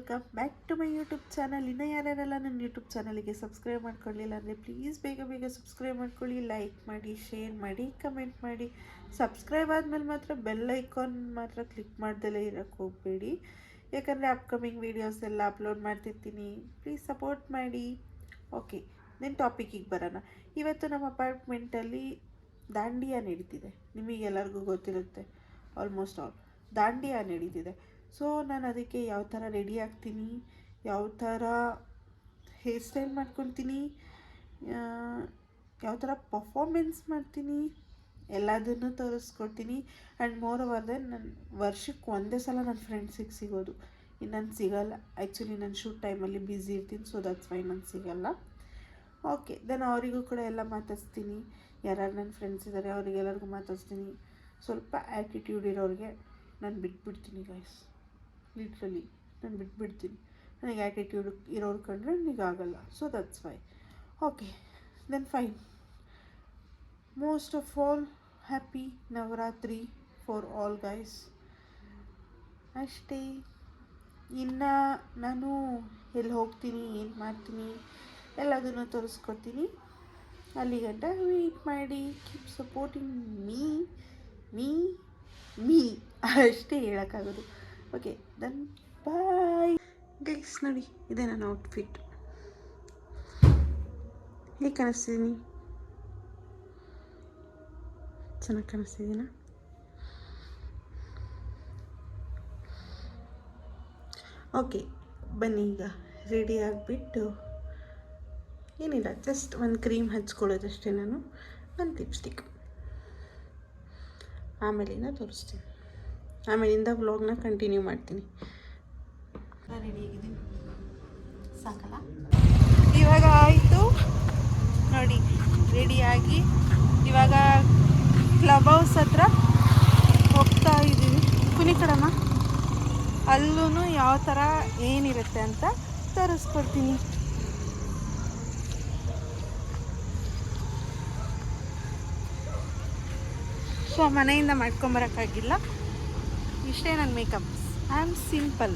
Welcome back to my YouTube channel. ಇನ್ನೂ ಯಾರ್ಯಾರೆಲ್ಲ ನನ್ನ ಯೂಟ್ಯೂಬ್ ಚಾನಲಿಗೆ ಸಬ್ಸ್ಕ್ರೈಬ್ ಮಾಡ್ಕೊಳ್ಳಿಲ್ಲ ಅಂದರೆ ಪ್ಲೀಸ್ ಬೇಗ ಸಬ್ಸ್ಕ್ರೈಬ್ ಮಾಡ್ಕೊಳ್ಳಿ, ಲೈಕ್ ಮಾಡಿ, ಶೇರ್ ಮಾಡಿ, ಕಮೆಂಟ್ ಮಾಡಿ. ಸಬ್ಸ್ಕ್ರೈಬ್ ಆದಮೇಲೆ ಮಾತ್ರ ಬೆಲ್ ಐಕಾನ್ ಮಾತ್ರ ಕ್ಲಿಕ್ ಮಾಡ್ದಲೇ ಇರೋಕ್ಕೆ ಹೋಗಬೇಡಿ, ಯಾಕಂದರೆ ಅಪ್ಕಮಿಂಗ್ ವೀಡಿಯೋಸ್ ಎಲ್ಲ ಅಪ್ಲೋಡ್ ಮಾಡ್ತಿರ್ತೀನಿ. ಪ್ಲೀಸ್ ಸಪೋರ್ಟ್ ಮಾಡಿ. ಓಕೆ, ದೆನ್ ಟಾಪಿಕಿಗೆ ಬರೋಣ. ಇವತ್ತು ನಮ್ಮ ಅಪಾರ್ಟ್ಮೆಂಟಲ್ಲಿ ದಾಂಡಿಯಾ ನಡೀತಿದೆ, ನಿಮಗೆಲ್ಲರಿಗೂ ಗೊತ್ತಿರುತ್ತೆ. ಆಲ್ಮೋಸ್ಟ್ ಆಲ್ ದಾಂಡಿಯಾ ನಡೀತಿದೆ. ಸೊ ನಾನು ಅದಕ್ಕೆ ಯಾವ ಥರ ರೆಡಿ ಆಗ್ತೀನಿ, ಯಾವ ಥರ ಹೇರ್ ಸ್ಟೈಲ್ ಮಾಡ್ಕೊತೀನಿ, ಯಾವ ಥರ ಪರ್ಫಾರ್ಮೆನ್ಸ್ ಮಾಡ್ತೀನಿ, ಎಲ್ಲದನ್ನು ತೋರಿಸ್ಕೊಡ್ತೀನಿ. ಆ್ಯಂಡ್ ಮೋರ್ ಓವರ್ ದೆನ್ ನಾನು ವರ್ಷಕ್ಕೆ ಒಂದೇ ಸಲ ನನ್ನ ಫ್ರೆಂಡ್ಸಿಗೆ ಸಿಗೋದು, ಇನ್ನು ನಾನು ಸಿಗೋಲ್ಲ. ಆ್ಯಕ್ಚುಲಿ ನಾನು ಶೂಟ್ ಟೈಮಲ್ಲಿ ಬ್ಯುಸಿ ಇರ್ತೀನಿ, ಸೊ ದಟ್ಸ್ ವೈ ನಾನು ಸಿಗೋಲ್ಲ. ಓಕೆ, ದೆನ್ ಅವರಿಗೂ ಕೂಡ ಎಲ್ಲ ಮಾತಾಡ್ಸ್ತೀನಿ. ಯಾರ್ಯಾರು ನನ್ನ ಫ್ರೆಂಡ್ಸ್ ಇದ್ದಾರೆ ಅವರಿಗೆಲ್ಲರಿಗೂ ಮಾತಾಡ್ಸ್ತೀನಿ. ಸ್ವಲ್ಪ ಆ್ಯಟಿಟ್ಯೂಡ್ ಇರೋರಿಗೆ ನಾನು ಬಿಟ್ಬಿಡ್ತೀನಿ ಗೈಸ್, ಲಿಟ್ರಲಿ ನಾನು ಬಿಟ್ಬಿಡ್ತೀನಿ. ನನಗೆ ಆ್ಯಟಿಟ್ಯೂಡ್ ಇರೋರು ಕಂಡ್ರೆ ನನಗಾಗಲ್ಲ, so that's why. Okay, then fine. Most of all happy Navratri for all guys. ಅಷ್ಟೇ. ಇನ್ನು ನಾನು ಎಲ್ಲಿ ಹೋಗ್ತೀನಿ, ಏನು ಮಾಡ್ತೀನಿ ಎಲ್ಲದನ್ನು ತೋರಿಸ್ಕೊಡ್ತೀನಿ. ಅಲ್ಲಿಗಂಟ ವೆಯ್ಟ್ ಮಾಡಿ. ಕೀಪ್ ಸಪೋರ್ಟಿಂಗ್ ಮೀ ಅಷ್ಟೇ ಹೇಳೋಕ್ಕಾಗೋದು. Okay, then bye guys. ನೋಡಿ, ಇದೇ ನನ್ನ ಔಟ್ಫಿಟ್. ಹೇಗೆ ಕಾಣಿಸ್ತಿದ್ದೀನಿ? ಚೆನ್ನಾಗಿ ಕಾಣಿಸ್ತಿದ್ದೀನ? ಓಕೆ, ಬನ್ನಿ ಈಗ ರೆಡಿ ಆಗಿಬಿಟ್ಟು, ಏನಿಲ್ಲ, ಜಸ್ಟ್ ಒಂದು ಕ್ರೀಮ್ ಹಚ್ಕೊಳ್ಳೋದಷ್ಟೇ. ನಾನು ಒಂದು ಲಿಪ್ಸ್ಟಿಕ್ ಆಮೇಲಿಂದ ತೋರಿಸ್ತೀನಿ, ಆಮೇಲಿಂದ ವ್ಲಾಗ್ನ ಕಂಟಿನ್ಯೂ ಮಾಡ್ತೀನಿ. ರೆಡಿಯಾಗಿದ್ದೀನಿ, ಸಾಕಲ್ಲ? ಇವಾಗ ಆಯಿತು ನೋಡಿ, ರೆಡಿಯಾಗಿ ಇವಾಗ ಕ್ಲಬ್ ಹೌಸ್ ಹತ್ರ ಹೋಗ್ತಾ ಇದ್ದೀವಿ. ಕುನಿ ಕಡಮ್ಮ, ಅಲ್ಲೂ ಯಾವ ಥರ ಏನಿರುತ್ತೆ ಅಂತ ತೋರಿಸ್ಕೊಡ್ತೀನಿ. ಸೊ ಮನೆಯಿಂದ ಮಾಡ್ಕೊಂಬರೋಕ್ಕಾಗಿಲ್ಲ, ಇಷ್ಟೇ ನನ್ನ ಮೇಕಪ್. I am simple.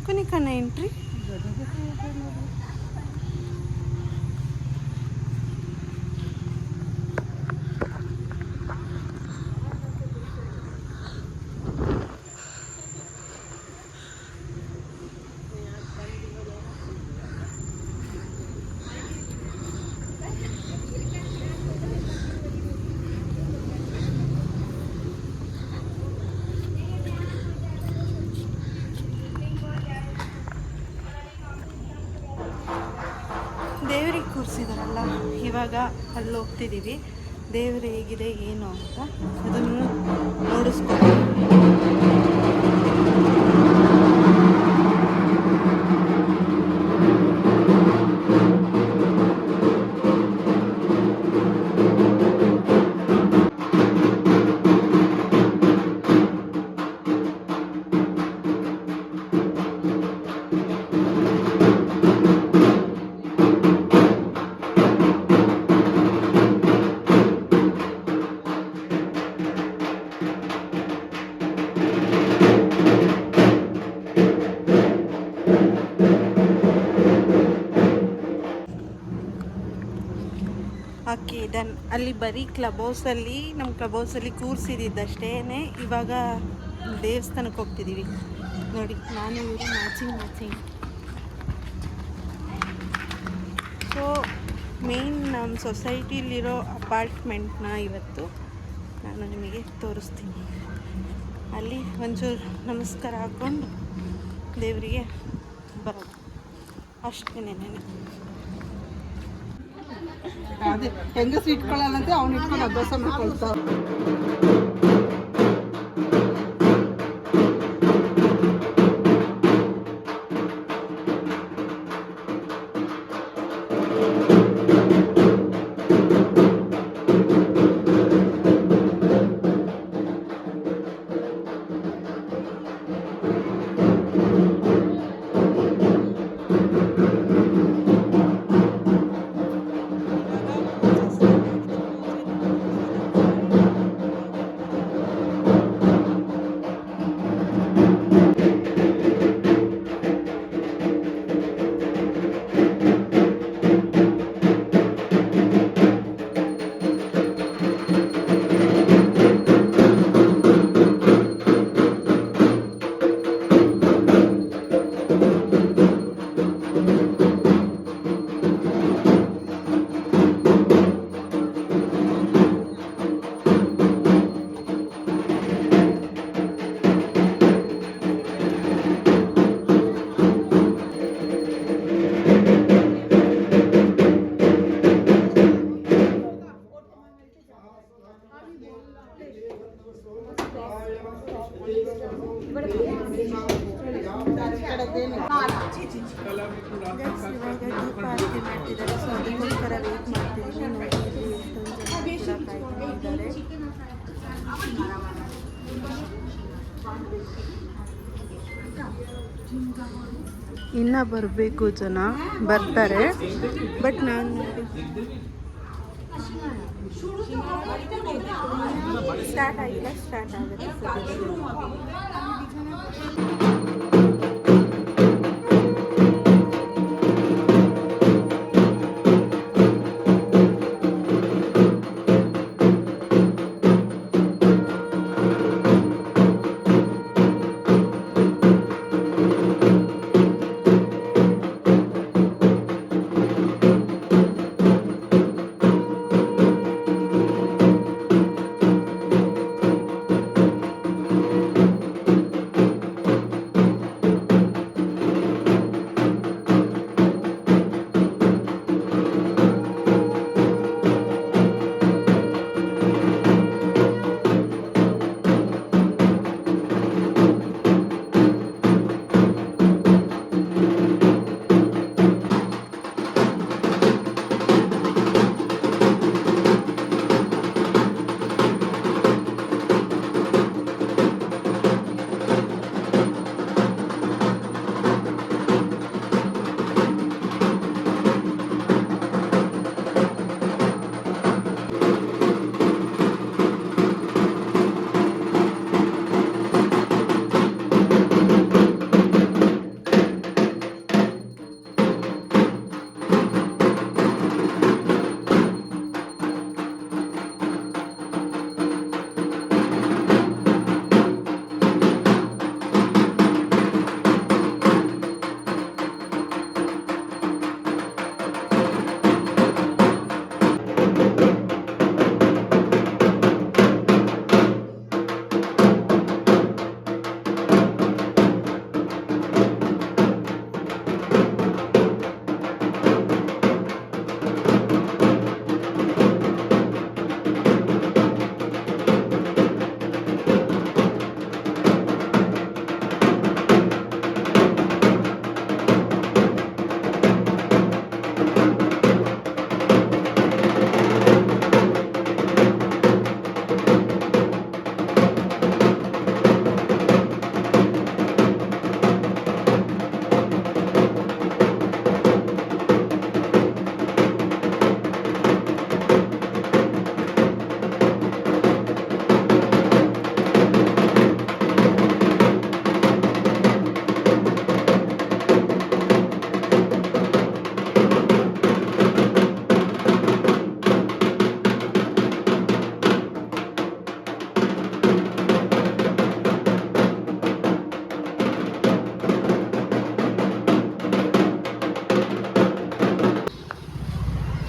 ಕೊನೆಕನ್ನ ಎಂಟ್ರಿ. ದೇವರಿಗೆ ಕೂರಿಸಿದಾರಲ್ಲ, ಇವಾಗ ಅಲ್ಲಿ ಹೋಗ್ತಿದ್ದೀವಿ. ದೇವರು ಹೇಗಿದೆ ಏನು ಅಂತ ಅದನ್ನು ನೋಡಿಸ್ಕೊಂಡು ಓಕೆ ಡನ್. ಅಲ್ಲಿ ಬರೀ ಕ್ಲಬ್ ಹೌಸಲ್ಲಿ, ನಮ್ಮ ಕ್ಲಬ್ ಹೌಸಲ್ಲಿ ಕೂರಿಸಿದ್ದಷ್ಟೇ. ಇವಾಗ ದೇವಸ್ಥಾನಕ್ಕೆ ಹೋಗ್ತಿದ್ದೀವಿ ನೋಡಿ. ನಾನು ಇವರು ಮ್ಯಾಚಿಂಗ್. ಸೊ ಮೇನ್ ನಮ್ಮ ಸೊಸೈಟಿಲಿರೋ ಅಪಾರ್ಟ್ಮೆಂಟ್ನ ಇವತ್ತು ನಾನು ನಿಮಗೆ ತೋರಿಸ್ತೀನಿ. ಅಲ್ಲಿ ಒಂಚೂರು ನಮಸ್ಕಾರ ಹಾಕ್ಕೊಂಡು ದೇವರಿಗೆ ಬರೋದು ಅಷ್ಟೇನೇನೆ. ಅದೇ ಹೆಂಗಸು ಇಟ್ಕೊಳ್ಳಲ್ಲಂತೆ, ಅವ್ನು ಇಟ್ಕೊಂಡು ಅಭ್ಯಾಸ ಮಾಡ್ಕೊಳ್ತಾವ. ಇನ್ನು ಬರಬೇಕು ಜನ, ಬರ್ತಾರೆ. ಬಟ್ ನಾನು ಸ್ಟಾರ್ಟ್ ಆಗಿಲ್ಲ, ಸ್ಟಾರ್ಟ್ ಆಗುತ್ತೆ.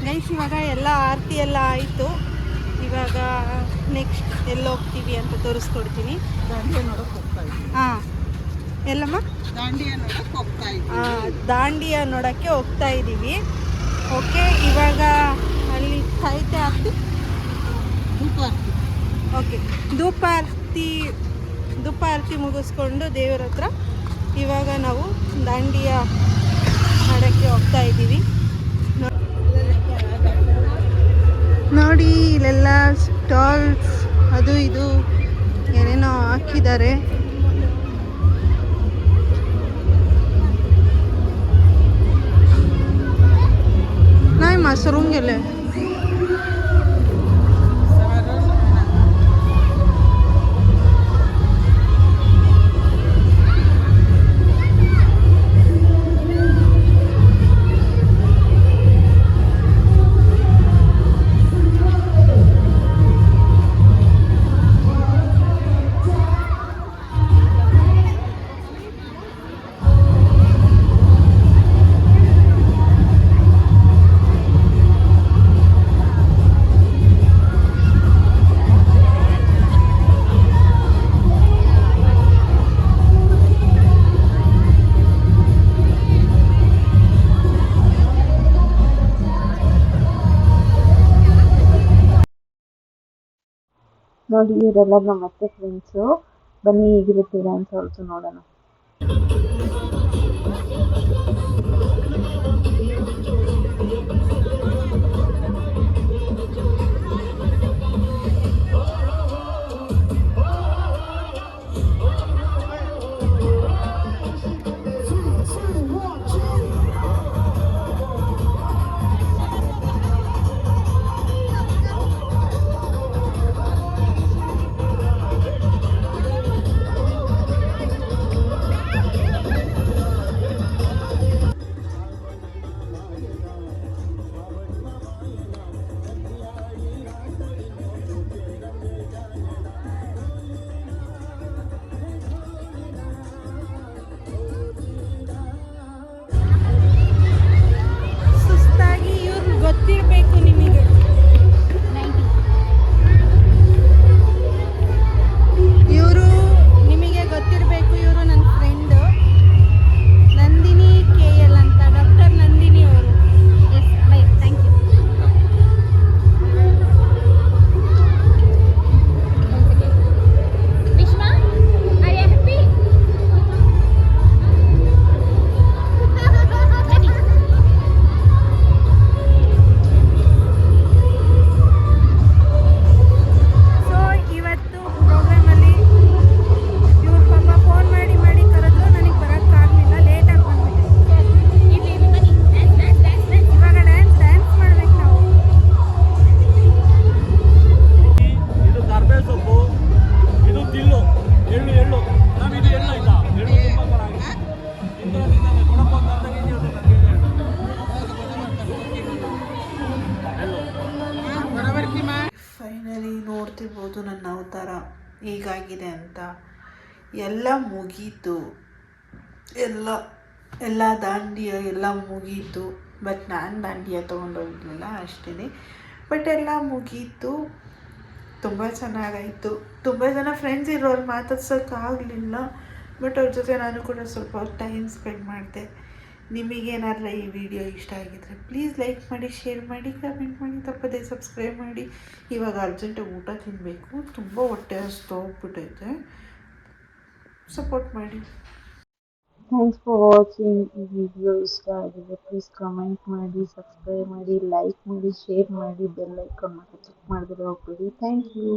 ಗೈಸ್, ಇವಾಗ ಎಲ್ಲ ಆರತಿ ಎಲ್ಲ ಆಯಿತು. ಇವಾಗ ನೆಕ್ಸ್ಟ್ ಎಲ್ಲಿ ಹೋಗ್ತೀವಿ ಅಂತ ತೋರಿಸ್ಕೊಡ್ತೀನಿ. ದಾಂಡಿಯ ನೋಡಕ್ಕೆ ಹೋಗ್ತಾ ಇದ್ದೀವಿ. ಹಾಂ, ಎಲ್ಲಮ್ಮ? ದಾಂಡಿಯ ನೋಡಕ್ಕೆ ಹೋಗ್ತಾ ಇದ್ದೀವಿ. ದಾಂಡಿಯ ನೋಡೋಕ್ಕೆ ಹೋಗ್ತಾ ಇದ್ದೀವಿ. ಓಕೆ, ಇವಾಗ ಅಲ್ಲಿ ಸಾಹಿತ್ಯ ಆರತಿ, ಧೂಪ ಆರತಿ. ಓಕೆ, ಧೂಪ ಆರತಿ ಮುಗಿಸ್ಕೊಂಡು ದೇವ್ರ ಹತ್ರ ಇವಾಗ ನಾವು ದಾಂಡಿಯ ಮಾಡೋಕ್ಕೆ ಹೋಗ್ತಾ ಇದ್ದೀವಿ. ನೋಡಿ, ಇಲ್ಲೆಲ್ಲ ಸ್ಟಾಲ್ಸ್ ಅದು ಇದು ಏನೇನೋ ಹಾಕಿದ್ದಾರೆ. ನಾಯಿ ಮಸರುಂಗೆಲೆ ನೋಡಿ, ಇವರೆಲ್ಲ ನಮ್ಮ ಅತ್ತೆ ಫ್ರೆಂಡ್ಸು. ಬನ್ನಿ, ಹೇಗಿರುತ್ತೀರಾ ಅಂತ ಸ್ವಲ್ಪ ನೋಡೋಣ. ನೋಡ್ತಿರ್ಬೋದು ನನ್ನ ಅವತಾರ ಹೇಗಾಗಿದೆ ಅಂತ. ಎಲ್ಲ ಮುಗೀತು, ಎಲ್ಲ ಎಲ್ಲ ದಾಂಡಿಯ ಎಲ್ಲ ಮುಗೀತು. ಬಟ್ ನಾನು ದಾಂಡಿಯ ತೊಗೊಂಡೋಗಿರಲಿಲ್ಲ ಅಷ್ಟೇ. ಬಟ್ ಎಲ್ಲ ಮುಗೀತು, ತುಂಬ ಚೆನ್ನಾಗಾಯಿತು. ತುಂಬ ಜನ ಫ್ರೆಂಡ್ಸ್ ಇರೋರು ಮಾತಾಡ್ಸೋಕ್ಕಾಗಲಿಲ್ಲ, ಬಟ್ ಅವ್ರ ಜೊತೆ ನಾನು ಕೂಡ ಸ್ವಲ್ಪ ಟೈಮ್ ಸ್ಪೆಂಡ್ ಮಾಡಿದೆ. ನಿಮಗೇನಾದ್ರೂ ಈ ವಿಡಿಯೋ ಇಷ್ಟ ಆಗಿದ್ರೆ ಪ್ಲೀಸ್ ಲೈಕ್ ಮಾಡಿ, ಶೇರ್ ಮಾಡಿ, ಕಮೆಂಟ್ ಮಾಡಿ, ತಪ್ಪದೇ ಸಬ್ಸ್ಕ್ರೈಬ್ ಮಾಡಿ. ಇವಾಗ ಅರ್ಜೆಂಟಾಗಿ ಊಟ ತಿನ್ನಬೇಕು, ತುಂಬ ಹೊಟ್ಟೆ ಹಸ್ತು ಹೋಗ್ಬಿಟ್ಟೈತೆ. ಸಪೋರ್ಟ್ ಮಾಡಿ. Thanks for watching. ಈ ವಿಡಿಯೋ ಇಷ್ಟ ಆಗಿದೆ ಪ್ಲೀಸ್ ಕಮೆಂಟ್ ಮಾಡಿ, ಸಬ್ಸ್ಕ್ರೈಬ್ ಮಾಡಿ, ಲೈಕ್ ಮಾಡಿ, ಶೇರ್ ಮಾಡಿ, ಬೆಲ್ ಐಕಾನ್ ಮಾಡಿ ಕ್ಲಿಕ್ ಮಾಡಿದ್ರೆ ಹೋಗ್ಬಿಡಿ. Thank you.